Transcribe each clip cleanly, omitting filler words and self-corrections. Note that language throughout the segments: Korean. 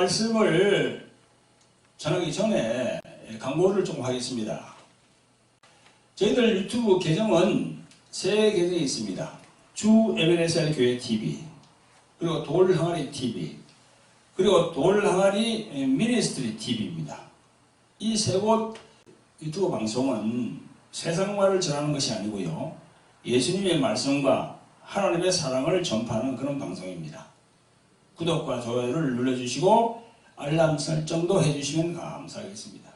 말씀을 전하기 전에 광고를 좀 하겠습니다. 저희들 유튜브 계정은 세 계정이 있습니다. 주 에베네셀 교회 TV, 그리고 돌항아리 TV, 그리고 돌항아리 미니스트리 TV입니다. 이 세 곳 유튜브 방송은 세상말을 전하는 것이 아니고요, 예수님의 말씀과 하나님의 사랑을 전파하는 그런 방송입니다. 구독과 좋아요를 눌러주시고 알람 설정도 해주시면 감사하겠습니다.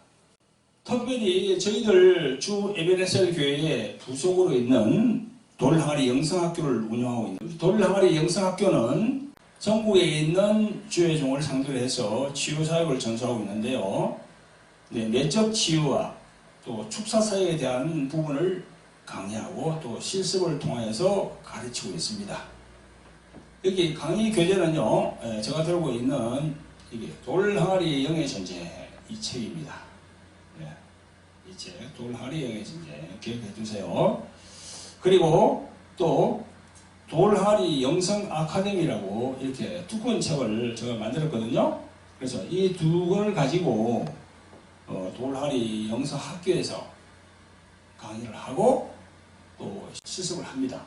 특별히 저희들 주 에베네셀 교회의 부속으로 있는 돌항아리 영성학교를 운영하고 있는, 돌항아리 영성학교는 전국에 있는 주회종을 상대로 해서 치유사역을 전수하고 있는데요, 내적 치유와 또 축사사역에 대한 부분을 강의하고 또 실습을 통해서 가르치고 있습니다. 여기 강의 교재는요, 제가 들고 있는 이게 돌항아리 영의 전제 이 책입니다. 이 책, 돌항아리 영의 전제 기억해 두세요. 그리고 또 돌항아리 영성 아카데미라고 이렇게 두꺼운 책을 제가 만들었거든요. 그래서 이 두 권을 가지고 돌항아리 영성 학교에서 강의를 하고 또 실습을 합니다.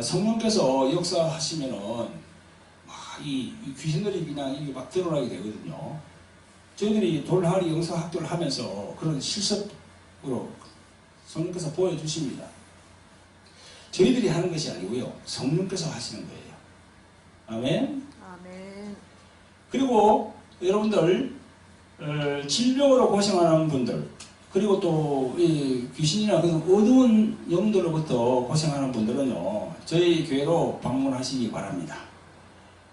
성령께서 역사하시면은 이 귀신들이 그냥 이게 막 드러나게 되거든요. 저희들이 돌항아리 영성 학교를 하면서 그런 실습으로 성령께서 보여주십니다. 저희들이 하는 것이 아니고요, 성령께서 하시는 거예요. 아멘. 아멘. 그리고 여러분들 질병으로 고생하는 분들, 그리고 또 이 귀신이나 그런 어두운 영들로부터 고생하는 분들은요, 저희 교회로 방문하시기 바랍니다.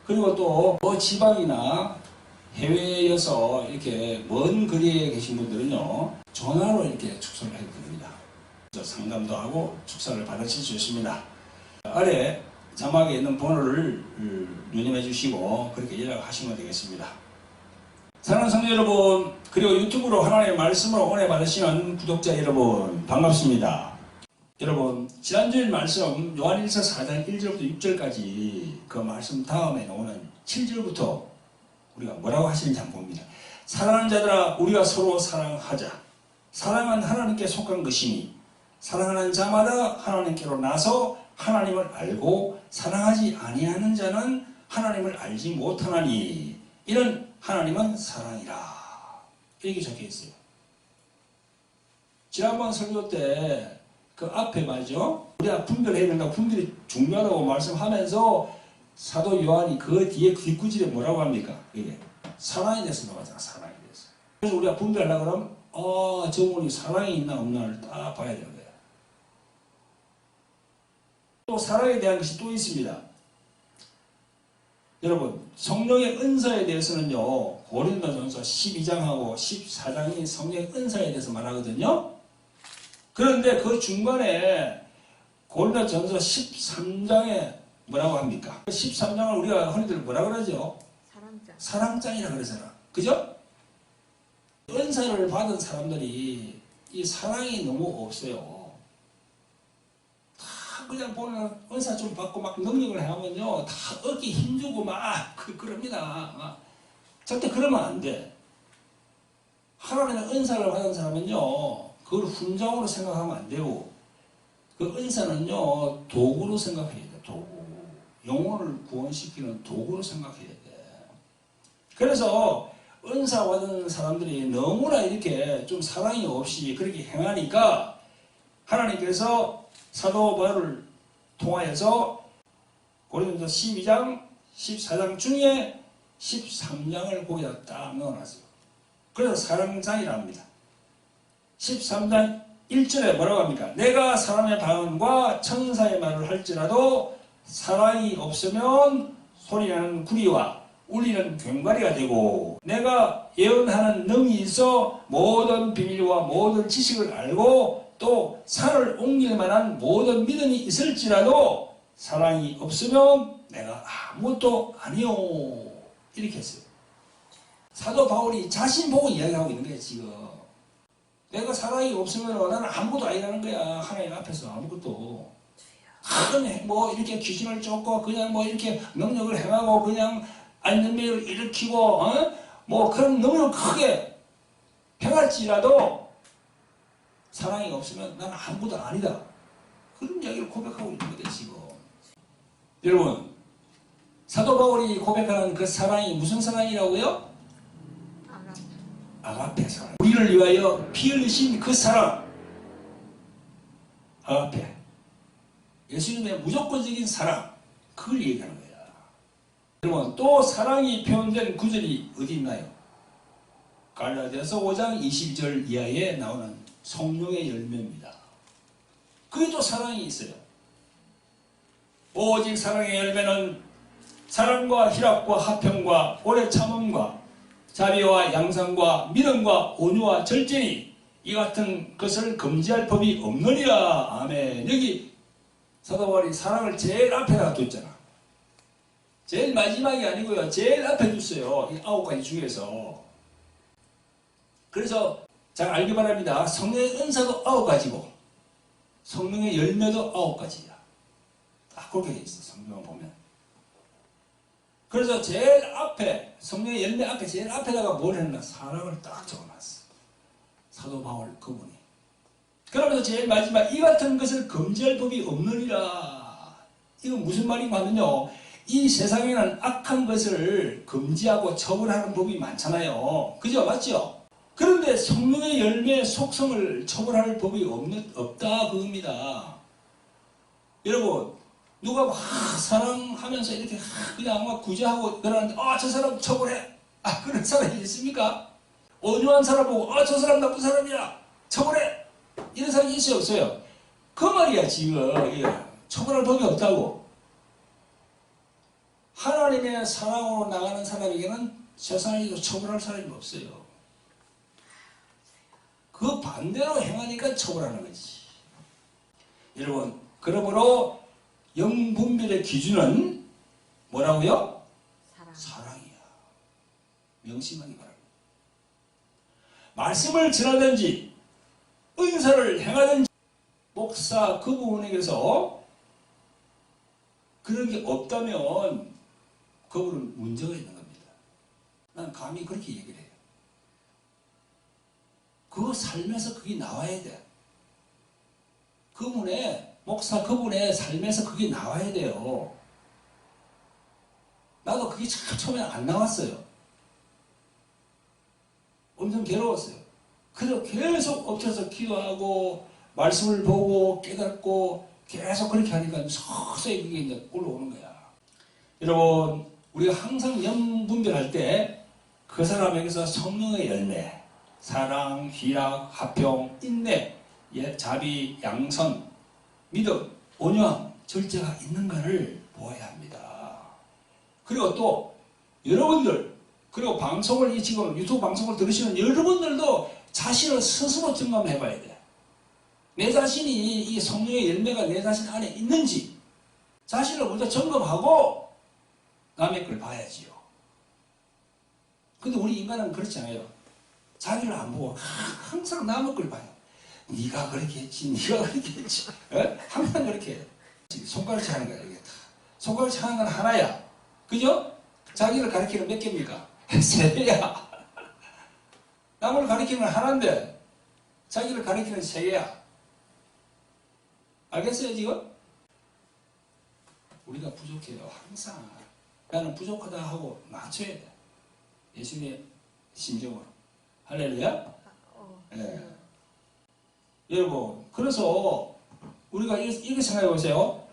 그리고 또 지방이나 해외에서 이렇게 먼 거리에 계신 분들은요, 전화로 이렇게 축사를 해드립니다. 상담도 하고 축사를 받으실 수 있습니다. 아래 자막에 있는 번호를 누님해 주시고 그렇게 연락하시면 되겠습니다. 사랑하는 성도 여러분, 그리고 유튜브로 하나님의 말씀을 은혜 받으시는 구독자 여러분, 반갑습니다. 여러분, 지난주일 말씀 요한일서 4장 1절부터 6절까지 그 말씀 다음에 나오는 7절부터 우리가 뭐라고 하시는지 한번 봅니다. 사랑하는 자들아, 우리가 서로 사랑하자. 사랑은 하나님께 속한 것이니 사랑하는 자마다 하나님께로 나서 하나님을 알고 사랑하지 아니하는 자는 하나님을 알지 못하나니 이는 하나님은 사랑이라. 이렇게 적혀 있어요. 지난번 설교 때 그 앞에 말이죠, 우리가 분별해야 된다고, 분별이 중요하다고 말씀하면서 사도 요한이 그 뒤에 뒷구질에 뭐라고 합니까? 이게 사랑에 대해서 나오잖아. 사랑에 대해서. 그래서 우리가 분별하려고 그러면 저분이 사랑이 있나 없나를 딱 봐야 되는 거예요. 또 사랑에 대한 것이 또 있습니다. 여러분, 성령의 은사에 대해서는요, 고린도전서 12장하고 14장이 성령의 은사에 대해서 말하거든요. 그런데 그 중간에 고린도전서 13장에 뭐라고 합니까? 13장을 우리가 흔히들 뭐라고 그러죠? 사랑장이라고 그러잖아. 그죠? 은사를 받은 사람들이 이 사랑이 너무 없어요. 다 그냥 보면 은사 좀 받고 막 능력을 하면요, 다 어깨 힘주고 막 그럽니다. 절대 그러면 안 돼. 하나님의 은사를 받은 사람은요, 그걸 훈장으로 생각하면 안 되고, 그 은사는요, 도구로 생각해야 돼. 도구. 영혼을 구원시키는 도구로 생각해야 돼. 그래서 은사 받은 사람들이 너무나 이렇게 좀 사랑이 없이 그렇게 행하니까 하나님께서 사도 바울을 통하여서 고린도서 12장, 14장 중에 13장을 거기다 딱 넣어놨어요. 그래서 사랑장이라 합니다. 13장 1절에 뭐라고 합니까? 내가 사람의 방언과 천사의 말을 할지라도 사랑이 없으면 소리나는 구리와 울리는 괭과리가 되고, 내가 예언하는 능이 있어 모든 비밀과 모든 지식을 알고 또 산을 옮길 만한 모든 믿음이 있을지라도 사랑이 없으면 내가 아무것도 아니요. 이렇게 했어요. 사도 바울이 자신 보고 이야기하고 있는 거예요, 지금. 내가 사랑이 없으면 나는 아무것도 아니라는 거야. 하나님 앞에서 아무것도. 그냥 뭐 이렇게 귀신을 쫓고 그냥 뭐 이렇게 능력을 행하고 그냥 안전병을 일으키고 뭐 그런 너무 크게 행할지라도 사랑이 없으면 나는 아무것도 아니다. 그런 이야기를 고백하고 있는 거죠 지금. 여러분 사도 바울이 고백하는 그 사랑이 무슨 사랑이라고요? 아가페 사랑. 우리를 위하여 피 흘리신 그 사랑. 아가페. 예수님의 무조건적인 사랑. 그걸 얘기하는 거야. 여러분 또 사랑이 표현된 구절이 어디 있나요? 갈라디아서 5장 22절 이하에 나오는 성령의 열매입니다. 그게 또 사랑이 있어요. 오직 사랑의 열매는 사랑과 희락과 화평과 오래 참음과 자비와 양상과 믿음과 온유와 절제니 이 같은 것을 금지할 법이 없느니라. 아멘. 여기 사도 바울이 사랑을 제일 앞에다가 뒀잖아. 제일 마지막이 아니고요. 제일 앞에 뒀어요. 이 9가지 중에서. 그래서 잘 알기 바랍니다. 성령의 은사도 9가지고 성령의 열매도 9가지야. 딱 그렇게 돼 있어. 성경을 보면. 그래서 제일 앞에 성령의 열매 앞에 제일 앞에다가 뭘 했나? 사랑을 딱 적어놨어. 사도 바울 그분이. 그러면서 제일 마지막 이 같은 것을 금지할 법이 없느니라. 이건 무슨 말인가 하면요. 이 세상에는 악한 것을 금지하고 처벌하는 법이 많잖아요. 그죠? 맞죠? 그런데 성령의 열매의 속성을 처벌할 법이 없다 그겁니다. 여러분 누가 막 사랑하면서 이렇게 그냥 막 구제하고 그러는데 저 사람 처벌해. 그런 사람이 있습니까? 온유한 사람 보고 저 사람 나쁜 사람이야. 처벌해. 이런 사람이 있어요 없어요? 그 말이야 지금. 처벌할 법이 없다고. 하나님의 사랑으로 나가는 사람에게는 세상에도 처벌할 사람이 없어요. 그 반대로 행하니까 처벌하는 거지. 여러분 그러므로 영분별의 기준은 뭐라고요? 사랑이야. 명심하기 바랍니다. 말씀을 전하든지 은사를 행하든지 목사 그 부분에게서 그런 게 없다면 그분은 문제가 있는 겁니다. 난 감히 그렇게 얘기를 해요. 그 삶에서 그게 나와야 돼. 목사 그분의 삶에서 그게 나와야 돼요. 나도 그게 참 처음에 안 나왔어요. 엄청 괴로웠어요. 그래서 계속 엎쳐서 기도하고 말씀을 보고 깨닫고 계속 그렇게 하니까 서서히 그게 이제 올라오는 거야. 여러분 우리가 항상 영분별할 때 그 사람에게서 성령의 열매 사랑, 희락, 화평, 인내, 자비, 양선, 믿음, 온유함, 절제가 있는 것을 보아야 합니다. 그리고 또 여러분들 그리고 방송을 지금 유튜브 방송을 들으시는 여러분들도 자신을 스스로 점검해 봐야 돼. 내 자신이 이 성령의 열매가 내 자신 안에 있는지 자신을 먼저 점검하고 남의 걸 봐야지요. 근데 우리 인간은 그렇지 않아요. 자기를 안 보고 항상 남의 걸 봐요. 네가 그렇게 했지, 네가 그렇게 했지. 항상 그렇게 해요. 손가락질 하는 거야. 이게. 손가락질 하는 건 하나야. 그죠? 자기를 가리키는 몇 개입니까? 세 개야. 남을 가리키는 건 하나인데 자기를 가리키는 세 개야. 알겠어요 지금? 우리가 부족해요. 항상 나는 부족하다 하고 맞춰야 돼. 예수님의 심정으로. 할렐루야? 네. 여러분 그래서 우리가 이렇게 생각해 보세요.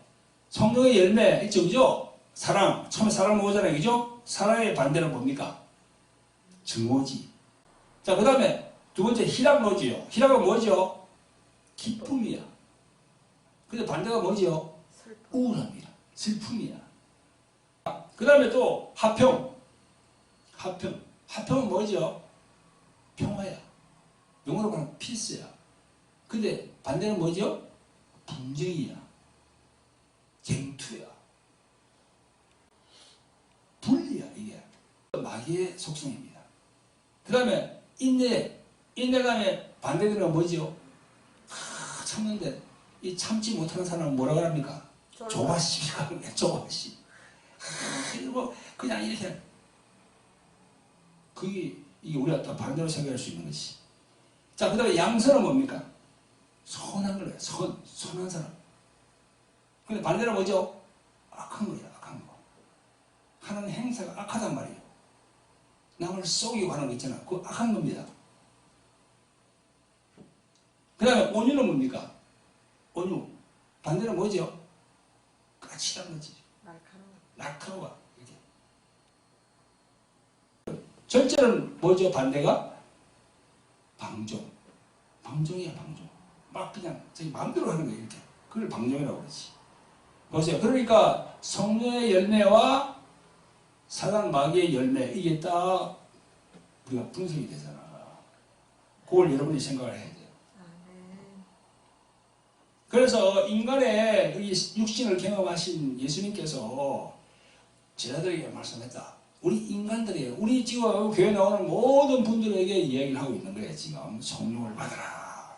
성령의 열매 있죠 그죠? 사랑. 처음에 사랑 뭐잖아요 그죠? 사랑의 반대는 뭡니까? 증오지. 자 그 다음에 두 번째 희락노지요. 희락은 뭐죠? 기쁨이야. 근데 반대가 뭐죠? 우울함이야. 슬픔이야. 그 다음에 또 화평. 화평은 뭐죠? 평화야. 영어로 말하면 피스야. 근데 반대는 뭐죠? 분쟁이야. 쟁투야. 분리야 이게. 마귀의 속성입니다. 그 다음에 인내. 인내감의 반대되는 뭐죠? 참는데 이 참지 못하는 사람은 뭐라고 합니까? 조바심이라고 해요. 조바심. 이거 그냥 이렇게 그게 이게 우리가 또 반대로 생각할 수 있는 것이. 자, 그 다음에 양선은 뭡니까? 선한 거예요. 선한 사람. 근데 반대로 뭐죠? 악한 거예요. 악한 거. 하는 행사가 악하단 말이에요. 남을 속이고 하는 거 있잖아. 그거 악한 겁니다. 그 다음에 온유는 뭡니까? 온유. 반대는 뭐죠? 까칠한 거지. 날카로워. 이렇게. 절제는 뭐죠? 반대가? 방종. 방종이야, 방종. 막 그냥 자기 마음대로 하는 거예요, 이렇게. 그걸 방종이라고 그러지. 보세요. 그러니까 성령의 열매와 사단 마귀의 열매, 이게 딱 우리가 분석이 되잖아. 그걸 여러분이 생각을 해야 돼요. 그래서 인간의 이 육신을 경험하신 예수님께서 제자들에게 말씀했다. 우리 인간들이, 우리 지금 교회 나오는 모든 분들에게 이야기를 하고 있는 거예요. 지금 성령을 받아라.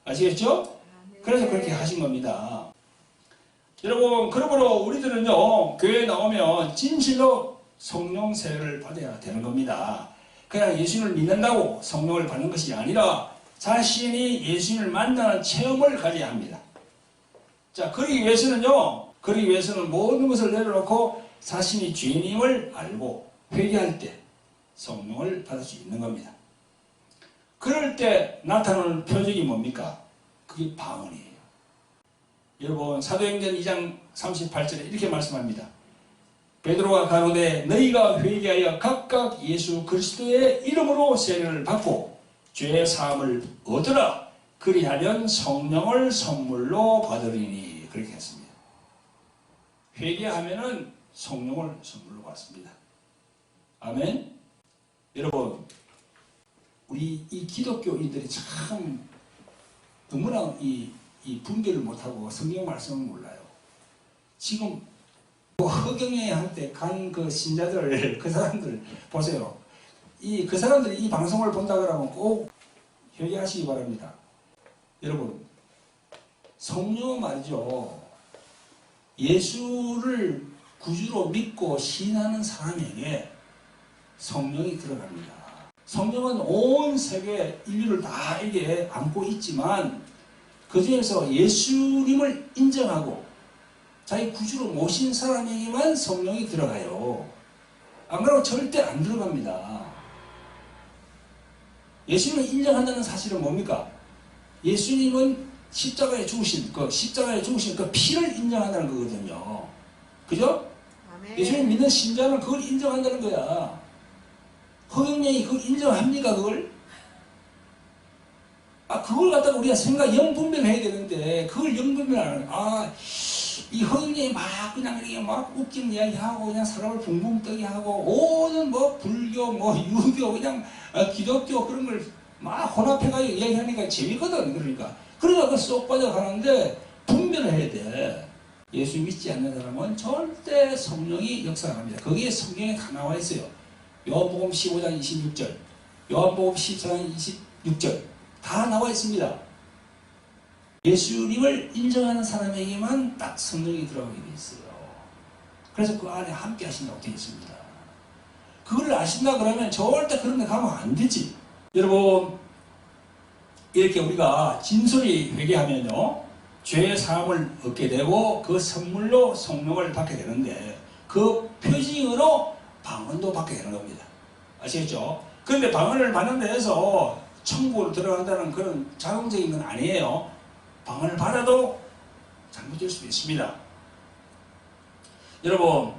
아시겠죠? 그래서 그렇게 하신 겁니다. 여러분, 그러므로 우리들은요, 교회에 나오면 진실로 성령 세례를 받아야 되는 겁니다. 그냥 예수님을 믿는다고 성령을 받는 것이 아니라 자신이 예수님을 만나는 체험을 가져야 합니다. 자, 그러기 위해서는 모든 것을 내려놓고 자신이 죄인임을 알고 회개할 때 성령을 받을 수 있는 겁니다. 그럴 때 나타나는 표적이 뭡니까? 그게 방언이에요. 여러분, 사도행전 2장 38절에 이렇게 말씀합니다. 베드로가 가로되 너희가 회개하여 각각 예수 그리스도의 이름으로 세례를 받고 죄의 사함을 얻으라. 그리하면 성령을 선물로 받으리니. 그렇게 했습니다. 회개하면은 성령을 선물로 받습니다. 아멘. 여러분, 우리 이 기독교인들이 참 너무나 이 분별을 못하고 성경 말씀을 몰라요. 지금 허경영한테 간 그 신자들, 그 사람들 보세요. 그 사람들이 이 방송을 본다 그러면 꼭 회개하시기 바랍니다. 여러분, 성령 말이죠. 예수를 구주로 믿고 신하는 사람에게 성령이 들어갑니다. 성령은 온 세계 인류를 다 이게 안고 있지만 그 중에서 예수님을 인정하고 자기 구주로 모신 사람에게만 성령이 들어가요. 안 그러면 절대 안 들어갑니다. 예수님을 인정한다는 사실은 뭡니까? 예수님은 십자가에 죽으신 그 피를 인정한다는 거거든요. 그죠? 아멘. 예수님 믿는 신자는 그걸 인정한다는 거야. 허경영이 그걸 인정합니까, 그걸? 그걸 갖다가 우리가 영분별해야 되는데, 그걸 영분별 안 하는, 이 허경영이 막 그냥 이렇게 막 웃기는 이야기하고, 그냥 사람을 붕붕 뜨게 하고, 오는 불교, 유교, 그냥 기독교 그런 걸 막 혼합해가지고 이야기하니까 재밌거든, 그러니까. 그러니까 쏙 빠져가는데, 분별을 해야 돼. 예수 믿지 않는 사람은 절대 성령이 역사를 합니다. 거기에 성경에 다 나와 있어요. 요한복음 15장 26절, 요한복음 14장 26절 다 나와 있습니다. 예수님을 인정하는 사람에게만 딱 성령이 들어가게 돼 있어요. 그래서 그 안에 함께 하신다고 되어 있습니다. 그걸 아신다 그러면 절대 그런 데 가면 안 되지. 여러분, 이렇게 우리가 진솔히 회개하면요, 죄의 사함을 얻게 되고 그 선물로 성령을 받게 되는데 그 표징으로 방언도 받게 되는 겁니다. 아시겠죠? 그런데 방언을 받는 데에서 천국으로 들어간다는 그런 자동적인 건 아니에요. 방언을 받아도 잘못될 수도 있습니다. 여러분,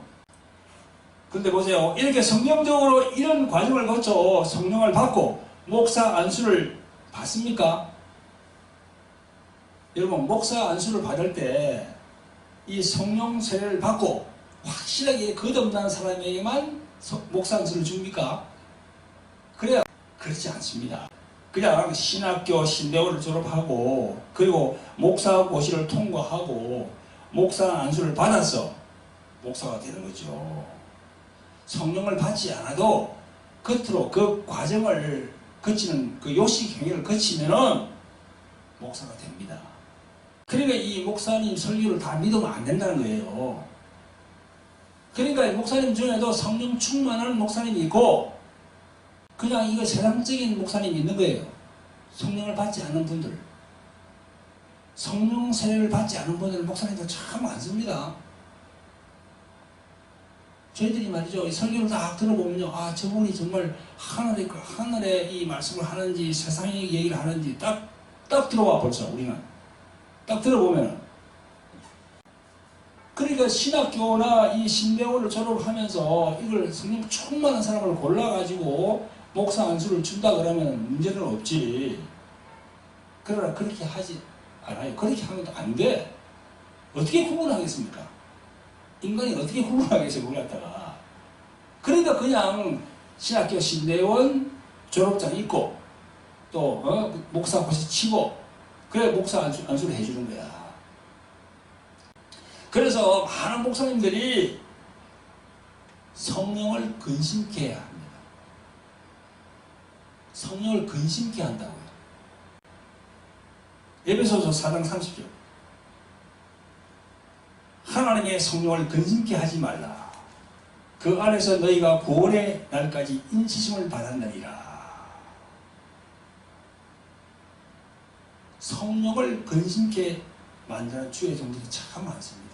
근데 보세요. 이렇게 성경적으로 이런 과정을 거쳐 성령을 받고 목사 안수를 받습니까? 여러분, 목사 안수를 받을 때 이 성령 세례를 받고 확실하게 거듭난 사람에게만 목사 안수를 줍니까? 그래야 그렇지 않습니다. 그냥 신학교 신대원을 졸업하고 그리고 목사 고시를 통과하고 목사 안수를 받아서 목사가 되는 거죠. 성령을 받지 않아도 겉으로 그 과정을 거치는 그 요식 행위를 거치면은 목사가 됩니다. 그러니까 이 목사님 설교를 다 믿으면 안 된다는 거예요. 그러니까 목사님 중에도 성령 충만한 목사님이 있고 그냥 이거 세상적인 목사님이 있는 거예요. 성령을 받지 않는 분들. 성령 세례를 받지 않은 분들 목사님들 참 많습니다. 저희들이 말이죠. 이 설교를 딱 들어보면요. 아, 저분이 정말 하늘의 이 말씀을 하는지 세상의 얘기를 하는지 딱 들어와 벌써 우리는. 딱 들어보면은. 그러니까 신학교나 이 신대원을 졸업하면서 이걸 성령 충만한 사람을 골라가지고 목사 안수를 준다 그러면 문제는 없지. 그러나 그렇게 하지 않아요. 그렇게 하면 안 돼. 어떻게 구분하겠습니까? 인간이 어떻게 구분하겠어요, 그걸 갖다가. 그러니까 그냥 신학교 신대원 졸업장 있고 또 목사 고시 치고 그래 목사 안수를 해주는 거야. 그래서 많은 목사님들이 성령을 근심케 해야 합니다. 성령을 근심케 한다고요. 에베소서 4장 30절. 하나님의 성령을 근심케 하지 말라. 그 안에서 너희가 구원의 날까지 인치심을 받았느니라. 성령을 근심케 만드는 주의 종들이 참 많습니다.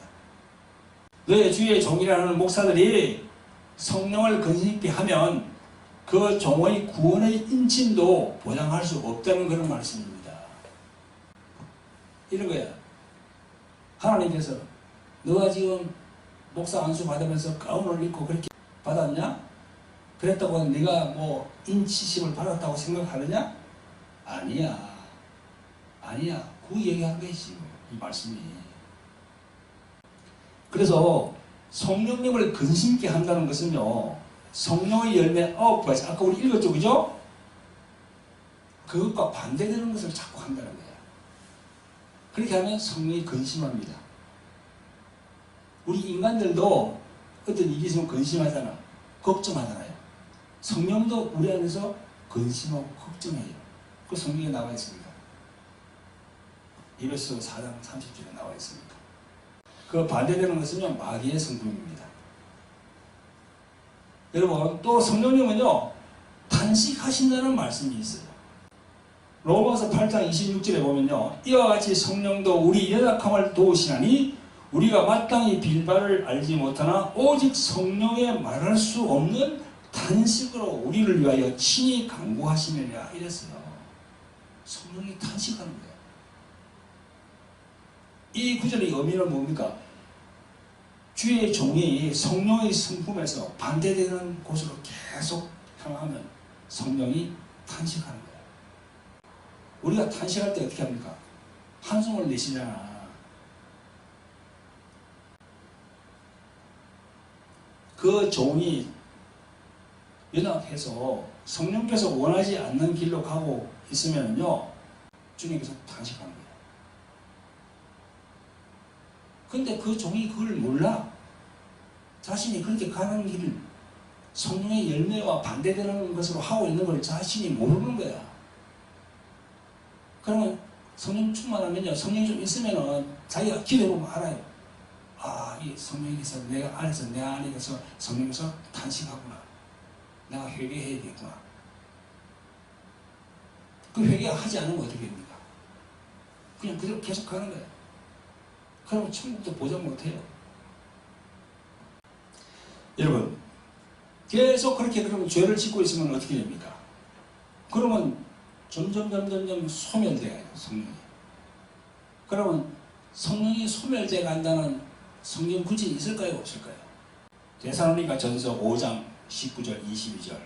너의 주의 종이라는 목사들이 성령을 근심케 하면 그 종의 구원의 인침도 보장할 수 없다는 그런 말씀입니다. 이런 거야. 하나님께서 너가 지금 목사 안수 받으면서 가운을 입고 그렇게 받았냐? 그랬다고 네가 뭐 인치심을 받았다고 생각하느냐? 아니야. 그 얘기하는 것이지 이 말씀이. 그래서 성령님을 근심케 한다는 것은요. 성령의 열매 9가지 아까 우리 읽었죠, 그죠? 그것과 반대되는 것을 자꾸 한다는 거예요. 그렇게 하면 성령이 근심합니다. 우리 인간들도 어떤 일이 있으면 근심하잖아. 걱정하잖아요. 성령도 우리 안에서 근심하고 걱정해요. 그 성경에 나와 있습니다. 에베소서 4장 30절에 나와 있습니다. 그 반대되는 것은요, 마귀의 성품입니다. 여러분, 또 성령님은요, 탄식하신다는 말씀이 있어요. 로마서 8장 26절에 보면요, 이와 같이 성령도 우리 연약함을 도우시나니 우리가 마땅히 빌바를 알지 못하나 오직 성령의 말할 수 없는 탄식으로 우리를 위하여 친히 간구하시느냐 이랬어요. 성령이 탄식하는 거예요. 이 구절의 의미는 뭡니까? 주의 종이 성령의 성품에서 반대되는 곳으로 계속 향하면 성령이 탄식하는 거예요. 우리가 탄식할 때 어떻게 합니까? 한숨을 내쉬잖아. 그 종이 연합해서 성령께서 원하지 않는 길로 가고 있으면요, 주님께서 탄식하는 거예요. 근데 그 종이 그걸 몰라. 자신이 그렇게 가는 길, 성령의 열매와 반대되는 것으로 하고 있는 걸 자신이 모르는 거야. 그러면 성령 충만하면요, 성령이 좀 있으면은 자기가 기도해보면 알아요. 아, 이 성령께서 내가 안에서, 내 안에서 성령께서 탄식하구나. 내가 회개해야겠구나. 그 회개하지 않으면 어떻게 됩니까? 그냥 그대로 계속 가는 거예요. 그러면 천국도 보장 못해요. 여러분, 계속 그렇게 그러면 죄를 짓고 있으면 어떻게 됩니까? 그러면 점점 소멸돼요, 성령이. 그러면 성령이 소멸돼 간다는 성경 구절이 있을까요, 없을까요? 데살로니가 전서 5장 19절 22절.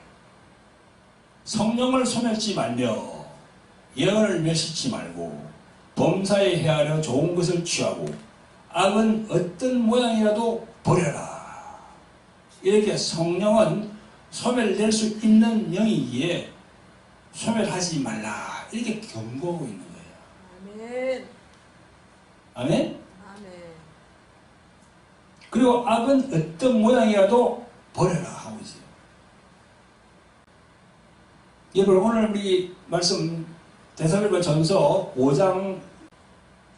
성령을 소멸치 말며 예언을 멸시치 말고 범사에 헤아려 좋은 것을 취하고 악은 어떤 모양이라도 버려라. 이렇게 성령은 소멸될 수 있는 영이기에 소멸하지 말라. 이렇게 경고하고 있는 거예요. 아멘. 아멘? 아멘. 그리고 악은 어떤 모양이라도 버려라 하고 있어요. 여러분, 오늘 우리 말씀 데살로니가 전서 5장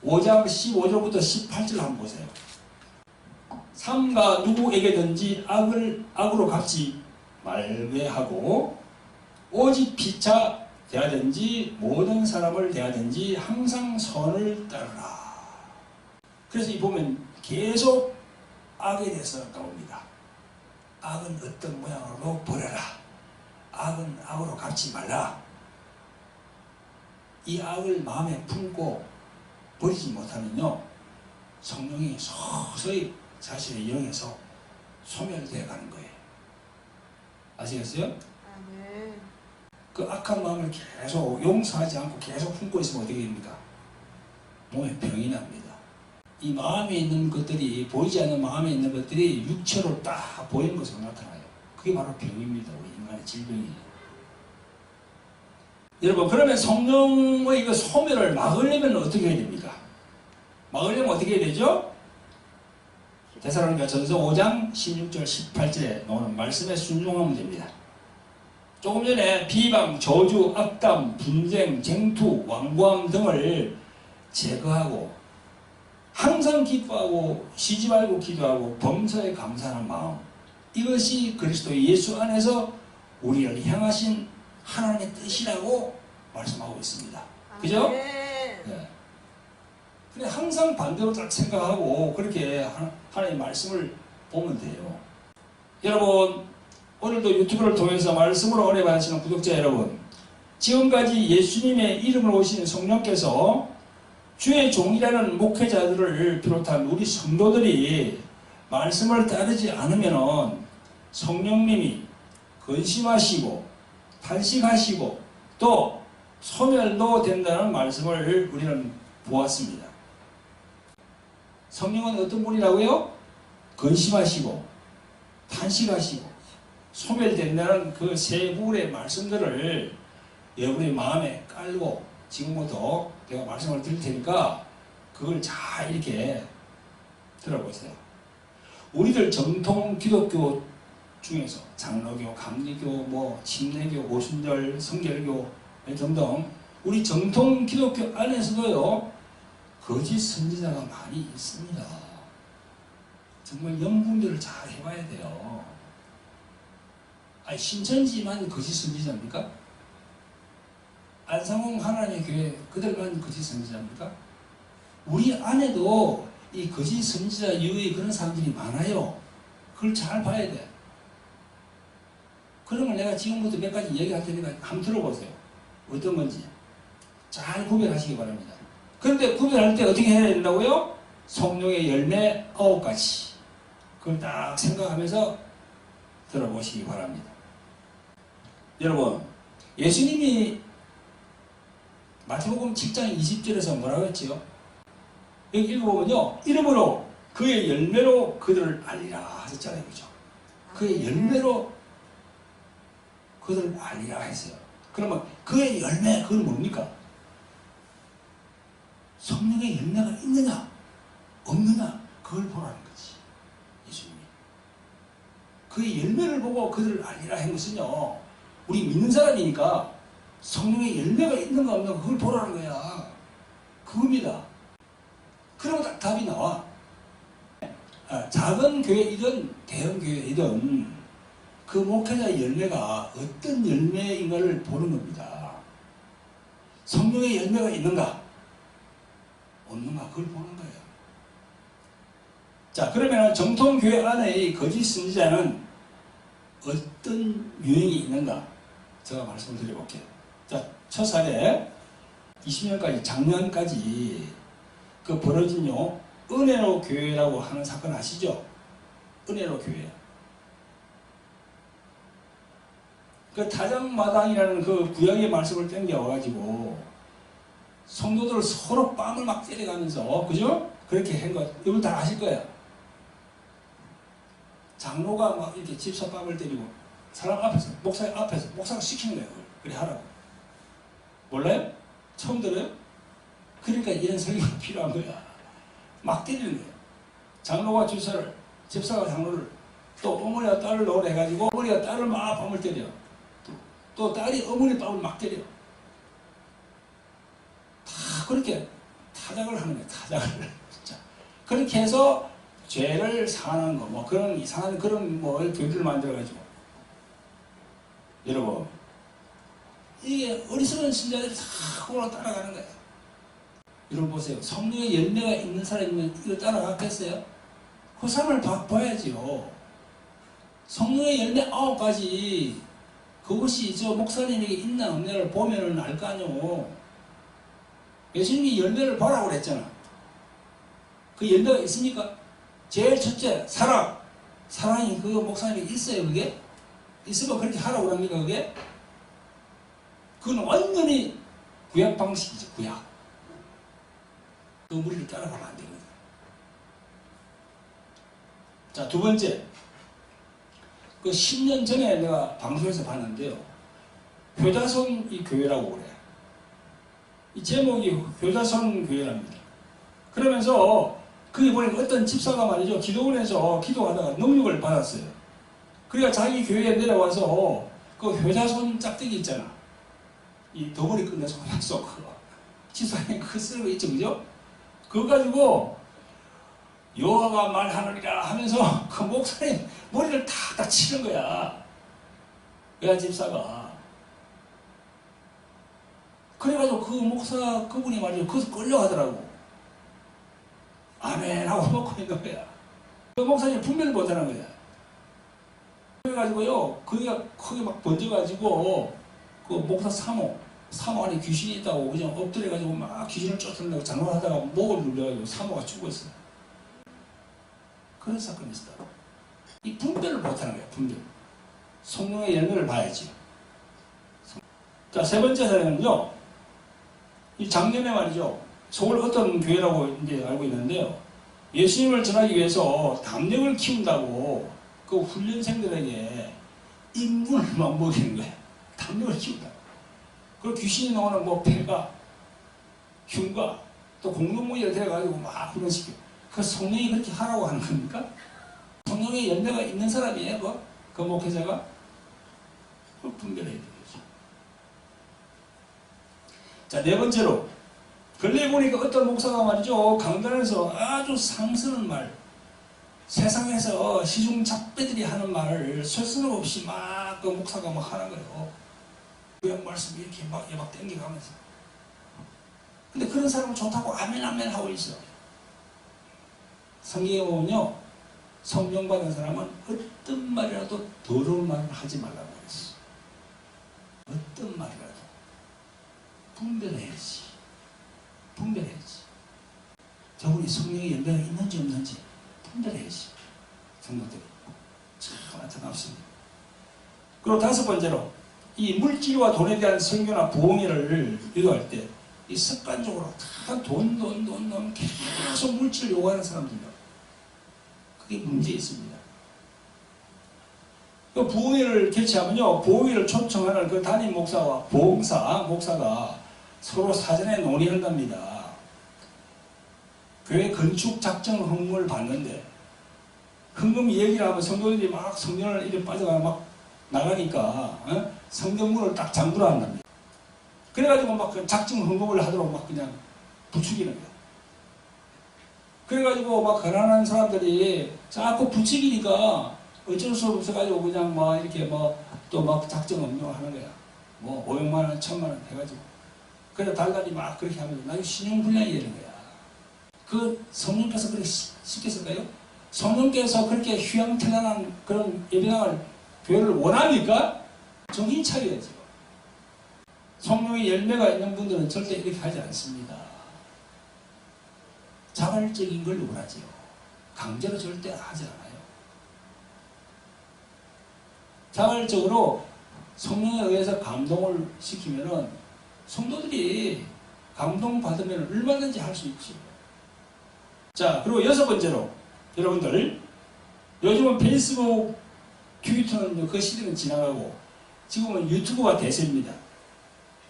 15절부터 18절 한번 보세요. 삼가 누구에게든지 악으로 갚지 말게 하고 오직 피차 대하든지 모든 사람을 대하든지 항상 선을 따르라. 그래서 이 보면 계속 악에 대해서 나옵니다. 악은 어떤 모양으로 버려라. 악은 악으로 갚지 말라. 이 악을 마음에 품고 버리지 못하면요, 성령이 서서히 자신의 영에서 소멸되어 가는 거예요. 아시겠어요? 네. 그 악한 마음을 계속 용서하지 않고 계속 품고 있으면 어떻게 됩니까? 몸에 병이 납니다. 이 마음에 있는 것들이, 보이지 않는 마음에 있는 것들이 육체로 딱 보이는 것으로 나타나요. 그게 바로 병입니다. 우리 인간의 질병이에요. 여러분, 그러면 성령의 그 소멸을 막으려면 어떻게 해야 됩니까? 막으려면 어떻게 해야 되죠? 데살로니가 전서 5장 16절 18절에 나오는 말씀에 순종하면 됩니다. 조금 전에 비방, 저주, 악담, 분쟁, 쟁투, 완고함 등을 제거하고 항상 기뻐하고 쉬지 말고 기도하고 범사에 감사하는 마음, 이것이 그리스도 예수 안에서 우리를 향하신 하나님의 뜻이라고 말씀하고 있습니다. 그죠? 네. 근데 항상 반대로 딱 생각하고 그렇게 하나님의 말씀을 보면 돼요. 여러분, 오늘도 유튜브를 통해서 말씀으로 은혜 받으시는 구독자 여러분, 지금까지 예수님의 이름으로 오신 성령께서 주의 종이라는 목회자들을 비롯한 우리 성도들이 말씀을 따르지 않으면 성령님이 근심하시고 탄식하시고 또 소멸도 된다는 말씀을 우리는 보았습니다. 성령은 어떤 분이라고요? 근심하시고 탄식하시고 소멸된다는 그 세 부분의 말씀들을 여러분의 마음에 깔고 지금부터 내가 말씀을 드릴 테니까 그걸 잘 이렇게 들어보세요. 우리들 정통 기독교 중에서 장로교, 감리교, 침례교, 오순절, 성결교 등등 우리 정통 기독교 안에서도요, 거짓 선지자가 많이 있습니다. 정말 영분별을 잘 해봐야 돼요. 아니, 신천지만 거짓 선지자입니까? 안상홍 하나님의 교회 그들만 거짓 선지자입니까? 우리 안에도 이 거짓 선지자 이후에 그런 사람들이 많아요. 그걸 잘 봐야 돼. 그러면 내가 지금부터 몇 가지 얘기할 테니까 한번 들어보세요. 어떤 건지 잘 구별하시기 바랍니다. 그런데 구별할 때 어떻게 해야 된다고요? 성령의 열매 9가지. 그걸 딱 생각하면서 들어보시기 바랍니다. 여러분, 예수님이 마태복음 7장 20절에서 뭐라고 했지요? 여기 읽어보면요, 이름으로 그의 열매로 그들을 알리라 하셨잖아요. 그죠? 그의 열매로 그들을 알리라 했어요. 그러면 그의 열매, 그건 뭡니까? 성령의 열매가 있느냐 없느냐 그걸 보라는 거지. 예수님이 그의 열매를 보고 그들을 알리라 한 것은요, 우리 믿는 사람이니까 성령의 열매가 있는가 없는가 그걸 보라는 거야. 그겁니다. 그러면 딱 답이 나와. 작은 교회이든 대형 교회이든 그 목회자의 열매가 어떤 열매인가를 보는 겁니다. 성령의 열매가 있는가 없는가 그걸 보는 거예요. 자, 그러면 정통교회 안의 거짓 선지자는 어떤 유형이 있는가 제가 말씀을 드려볼게요. 자, 첫 사례 20년까지 작년까지 그 벌어진요 은혜로 교회라고 하는 사건 아시죠? 은혜로 교회. 그 타작마당이라는 그 구약의 말씀을 땡겨와가지고 성도들 서로 뺨을 막 때려가면서, 그죠? 그렇게 한 것, 이걸 다 아실 거예요. 장로가 막 이렇게 집사 뺨을 때리고 사람 앞에서, 목사 앞에서, 목사가 시키는 거예요. 그래 하라고. 몰라요? 처음 들어요? 그러니까 이런 설교가 필요한 거야. 막 때리는 거예요. 장로가 집사를, 집사가 장로를, 또 어머니와 딸을 놓으려 해가지고 어머니가 딸을 막 뺨을 때려. 또 딸이 어머니 뺨을 막 때려. 다 그렇게 타작을 하는 거예요. 타작을. 진짜. 그렇게 해서 죄를 상하는 거, 뭐 그런 이상한 그런 뭐 교리를 만들어가지고. 여러분, 이게 어리석은 신자들이 다 그걸 따라가는 거예요. 여러분 보세요. 성령의 열매가 있는 사람이면 이거 따라갔겠어요? 그 사람을 봐야지요. 성령의 열매 9가지 그것이 저 목사님에게 있나 없나를 보면은 알 거 아니오. 예수님이 열매를 보라고 그랬잖아. 그 열매가 있습니까? 제일 첫째 사랑. 사랑이 그 목사님에게 있어요. 그게? 있으면 그렇게 하라고 합니까? 그게? 그건 완전히 구약 방식이죠. 구약. 그 무리를 따라가면 안 되거든. 자, 두 번째. 그 10년 전에 내가 방송에서 봤는데요. 효자손 이 교회라고 그래. 이 제목이 효자손 교회랍니다. 그러면서 그게 보니까 어떤 집사가 말이죠. 기도원에서 기도하다가 능력을 받았어요. 그러니까 자기 교회에 내려와서 그 효자손 짝대기 있잖아. 이 덩어리 끝내서 약속 그거. 집사님 그거 쓰는 거 있죠. 그죠? 그거 가지고 여호와가 말하느니라 하면서 그 목사님 머리를 다 치는 거야. 여자 집사가. 그래가지고 그 목사 그분이 말이죠. 거기서 끌려가더라고. 아멘 하고 먹고 있는 거야. 그 목사님 분별을 못하는 거야. 그래가지고요. 거기가 크게 막 번져가지고 그 목사 사모 안에 귀신이 있다고 그냥 엎드려가지고 막 귀신을 쫓아내고 장난하다가 목을 눌려가지고 사모가 죽었어요. 그런 사건이 있었다. 이 분별을 못하는 거야. 분별. 성령의 열매를 봐야지. 자, 세 번째 사례는요. 이 작년에 말이죠. 서울 어떤 교회라고 이제 알고 있는데요. 예수님을 전하기 위해서 담력을 키운다고 그 훈련생들에게 인분을 막 먹이는 거야. 담력을 키운다. 그리고 귀신이 나오는 뭐 폐가, 흉가, 또 공룡무리를 데려가지고 막 훈련시켜. 그 성령이 그렇게 하라고 하는 겁니까? 성령의 열매가 있는 사람이에요, 그 목회자가? 그걸 분별해야 되겠죠. 자, 네 번째로. 근래 보니까 어떤 목사가 말이죠. 강단에서 아주 상스러운 말, 세상에서 시중 잡배들이 하는 말을 스스럼 없이 막 그 목사가 막 하는 거예요. 구약 말씀 이렇게 막 땡겨가면서. 근데 그런 사람은 좋다고 아멘 아멘 하고 있어. 성경에 보면요. 성령 받은 사람은 어떤 말이라도 더러운 말을 하지 말라고 했어. 어떤 말이라도. 분별해야지. 분별해야지. 저분이 성령의 열매가 있는지 없는지 분별해야지. 성도들이. 참 안타깝습니다. 그리고 다섯 번째로 이 물질과 돈에 대한 설교나 부흥회를 유도할 때 이 습관적으로 다 돈 계속 물질을 요구하는 사람들이요. 그게 문제 있습니다. 그 부흥회를 개최하면요. 부흥회를 초청하는 그 담임 목사와 목사가 서로 사전에 논의한답니다. 교회 건축 작정 헌금을 받는데 헌금 얘기를 하면 성도들이 막 성전을 이렇게 빠져가 막 나가니까 성전문을 딱 잠그라 한답니다. 그래가지고 막 그 작정 헌금을 하도록 막 그냥 부추기는 거야. 그래가지고 막 가난한 사람들이 자꾸 부추기니까 어쩔 수 없어가지고 그냥 막 이렇게 뭐 또 막 작정 헌금을 하는 거야. 뭐 500만 원, 1000만 원 해가지고. 그래 달달이 막 그렇게 하면서 나중에 신용불량이 되는 거야. 그 성령께서 그렇게 시켰을까요? 성령께서 그렇게 휘황찬란한 그런 예배당을 교회를 원합니까? 정신 차려야죠. 성령의 열매가 있는 분들은 절대 이렇게 하지 않습니다. 자발적인 걸 원하지요. 강제로 절대 하지 않아요. 자발적으로 성령에 의해서 감동을 시키면은 성도들이 감동받으면 얼마든지 할 수 있지. 자, 그리고 여섯 번째로 여러분들 요즘은 페이스북, 트위터는 그 시대는 지나가고 지금은 유튜브가 대세입니다.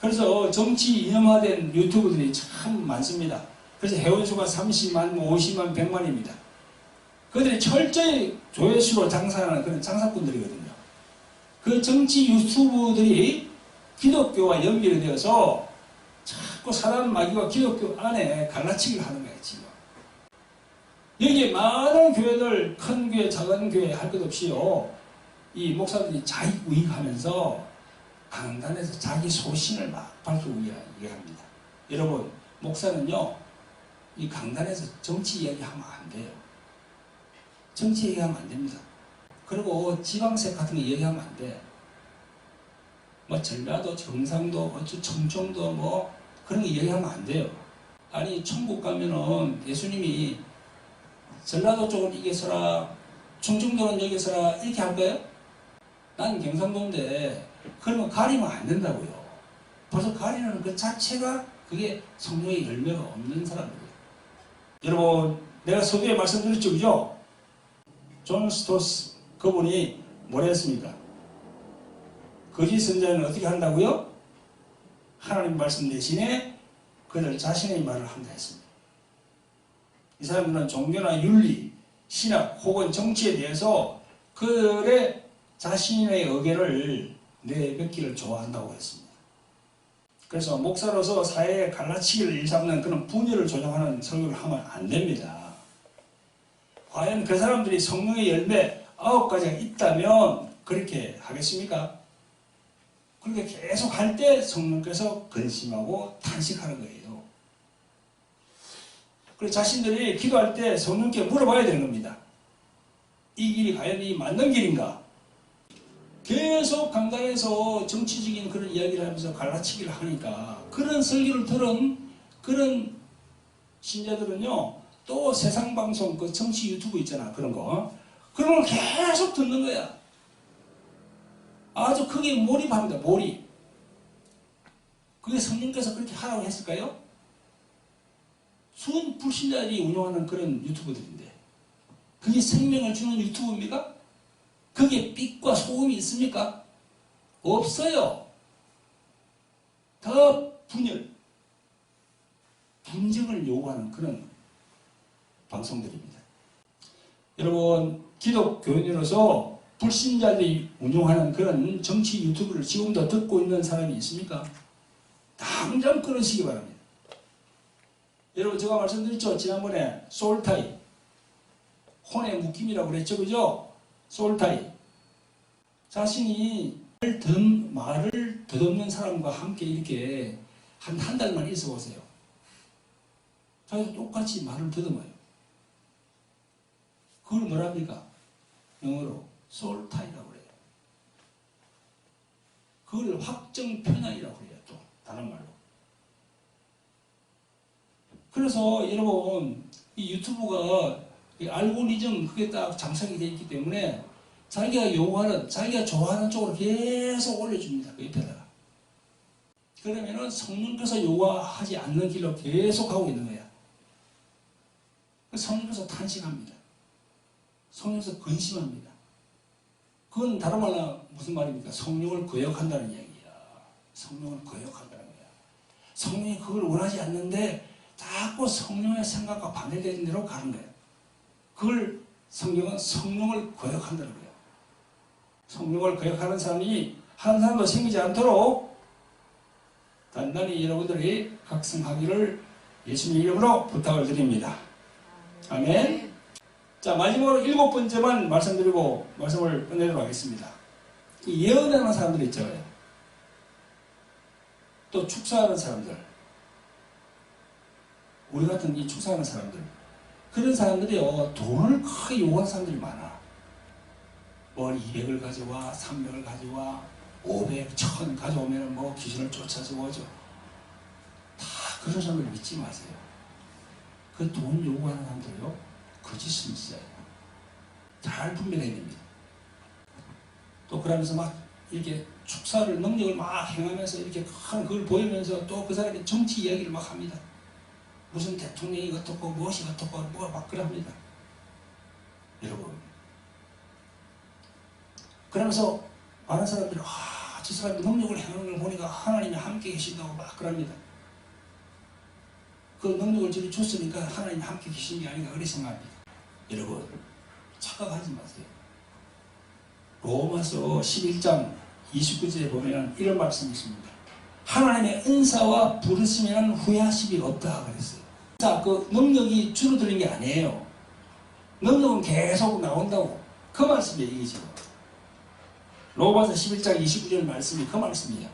그래서 정치 이념화된 유튜브들이 참 많습니다. 그래서 회원수가 30만, 50만, 100만입니다. 그들이 철저히 조회수로 장사하는 그런 장사꾼들이거든요. 그 정치 유튜브들이 기독교와 연결이 되어서 자꾸 사람 마귀와 기독교 안에 갈라치기를 하는 거예요, 지금. 여기에 많은 교회들, 큰 교회, 작은 교회 할 것 없이요. 이 목사들이 자익우익하면서 강단에서 자기 소신을 막 밝히고 이야기합니다. 여러분, 목사는요, 이 강단에서 정치 이야기하면 안 돼요. 정치 얘기하면 안 됩니다. 그리고 지방색 같은 거 얘기하면 안 돼. 뭐 전라도, 경상도, 청정도 뭐 그런 거 얘기하면 안 돼요. 아니 천국 가면은 예수님이 전라도 쪽은 이겨서라, 청정도는 여기서라 이렇게 할 거예요? 난 경상도인데 그러면 가리면 안 된다고요. 벌써 가리는 그 자체가 그게 성령의 열매가 없는 사람들이에요. 여러분, 내가 서두에 말씀드렸죠, 그죠? 존 스토스 그분이 뭐라 했습니까? 거짓 선자는 어떻게 한다고요? 하나님 말씀 대신에 그들 자신의 말을 한다 했습니다. 이 사람들은 종교나 윤리, 신학 혹은 정치에 대해서 그들의 자신의 의견을 내뱉기를 좋아한다고 했습니다. 그래서 목사로서 사회에 갈라치기를 일삼는 그런 분열을 조장하는 설교를 하면 안 됩니다. 과연 그 사람들이 성령의 열매 9가지가 있다면 그렇게 하겠습니까? 그렇게 계속 할 때 성령께서 근심하고 탄식하는 거예요. 그래서 자신들이 기도할 때 성령께 물어봐야 되는 겁니다. 이 길이 과연 이 맞는 길인가? 계속 강단에서 정치적인 그런 이야기를 하면서 갈라치기를 하니까 그런 설교를 들은 그런 신자들은요, 또 세상 방송, 그 정치 유튜브 있잖아, 그런 거. 그런 걸 계속 듣는 거야. 아주 크게 몰입합니다, 몰입. 그게 성령께서 그렇게 하라고 했을까요? 순 불신자들이 운영하는 그런 유튜브들인데, 그게 생명을 주는 유튜브입니까? 그게 빛과 소금이 있습니까? 없어요. 더 분열, 분쟁을 요구하는 그런 방송들입니다. 여러분, 기독교인으로서 불신자들이 운영하는 그런 정치 유튜브를 지금도 듣고 있는 사람이 있습니까? 당장 끊으시기 바랍니다. 여러분, 제가 말씀드렸죠? 지난번에 소울타이, 혼의 묶임이라고 그랬죠, 그죠? 소울타이. 자신이 말을 듣는 사람과 함께 이렇게 한 달만 있어 보세요. 자기도 똑같이 말을 듣어봐요. 그걸 뭐랍니까? 영어로 소울타이라고 그래요. 그걸 확정 편향이라고 그래요. 또 다른 말로. 그래서 여러분, 이 유튜브가 이 알고리즘 그게 딱 장착이 되어 있기 때문에 자기가 요구하는, 자기가 좋아하는 쪽으로 계속 올려줍니다. 그 옆에다가. 그러면은 성령께서 요구하지 않는 길로 계속 가고 있는 거야. 성령께서 탄식합니다. 성령께서 근심합니다. 그건 다른 말로 무슨 말입니까? 성령을 거역한다는 이야기야. 성령을 거역한다는 거야. 성령이 그걸 원하지 않는데 자꾸 성령의 생각과 반대되는 대로 가는 거야. 그걸 성경은 성령을 거역한다는 거야. 성령을 거역하는 사람이 한 사람도 생기지 않도록 단단히 여러분들이 각성하기를 예수님 이름으로 부탁을 드립니다. 아멘. 자, 마지막으로 7번째만 말씀드리고 말씀을 끝내도록 하겠습니다. 예언하는 사람들 있잖아요. 또 축사하는 사람들. 우리 같은 이 축사하는 사람들. 그런 사람들이요, 돈을 크게 요구하는 사람들이 많아. 뭘 200을 가져와, 300을 가져와, 500, 1000 가져오면 뭐 귀신을 쫓아서 오죠. 다 그런 사람을 믿지 마세요. 그 돈 요구하는 사람들요, 거짓은 있어요. 잘 분별해야 됩니다. 또 그러면서 막 이렇게 축사를, 능력을 막 행하면서 이렇게 큰 그걸 보이면서 또 그 사람이 정치 이야기를 막 합니다. 무슨 대통령이 어떻고 무엇이 어떻고 뭐가 막 그럽니다. 여러분, 그러면서 많은 사람들이 저 사람이 능력을 행하는 걸 보니까 하나님이 함께 계신다고 막 그럽니다. 그 능력을 저리 줬으니까 하나님이 함께 계신 게 아닌가 그렇게 생각합니다. 여러분, 착각하지 마세요. 로마서 11장 29절에 보면 이런 말씀이 있습니다. 하나님의 은사와 부르시면 후회하시기 없다 그랬어요. 자, 그 능력이 줄어드는 게 아니에요. 능력은 계속 나온다고. 그 말씀이 얘기죠. 로마서 11장 29절 말씀이 그 말씀이에요.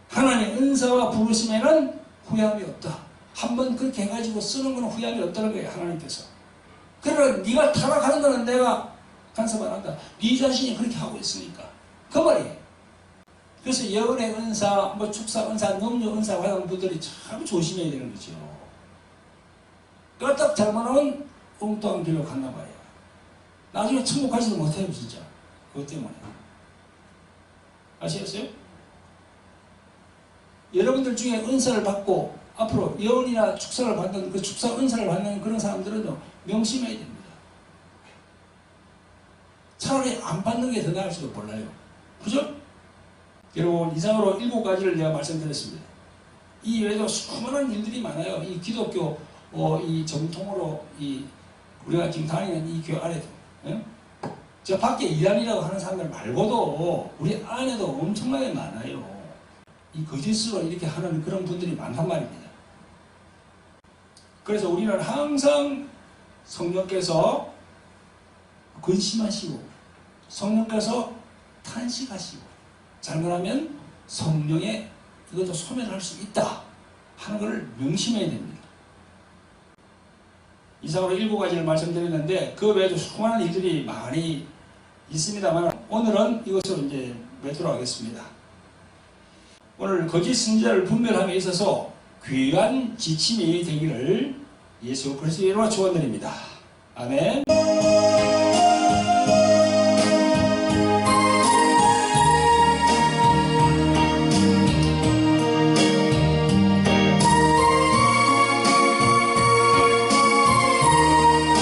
하나님의 은사와 부르심에는 후회함이 없다. 한번 그렇게 해가지고 쓰는 건 후회함이 없다는 거예요. 하나님께서. 그러나 네가 타락하는 거는 내가 간섭 안 한다. 네 자신이 그렇게 하고 있으니까. 그 말이에요. 그래서 예언의 은사, 축사 은사, 능력 은사 받은 분들이 참 조심해야 되는 거죠. 까딱 잘못하면 엉뚱한 길로 갔나 봐요. 나중에 천국 가지도 못해요, 진짜. 그것 때문에. 아시겠어요? 여러분들 중에 은사를 받고 앞으로 예언이나 축사를 받는 그 축사 은사를 받는 그런 사람들은요, 명심해야 됩니다. 차라리 안 받는 게 더 나을지도 몰라요. 그죠? 여러분, 이상으로 7가지를 제가 말씀드렸습니다. 이 외에도 수많은 일들이 많아요. 이 기독교 이 정통으로 우리가 지금 다니는 이 교회 안에도, 예? 저 밖에 이단이라고 하는 사람들 말고도 우리 안에도 엄청나게 많아요. 이 거짓으로 이렇게 하는 그런 분들이 많단 말입니다. 그래서 우리는 항상 성령께서 근심하시고 성령께서 탄식하시고 잘못하면 성령의 이것도 소멸할 수 있다 하는 것을 명심해야 됩니다. 이상으로 7가지를 말씀드렸는데 그 외에도 수많은 일들이 많이 있습니다만 오늘은 이것으로 이제 맺도록 하겠습니다. 오늘 거짓 선지자를 분별함에 있어서 귀한 지침이 되기를 예수 그리스도의 이름으로 축원드립니다. 아멘.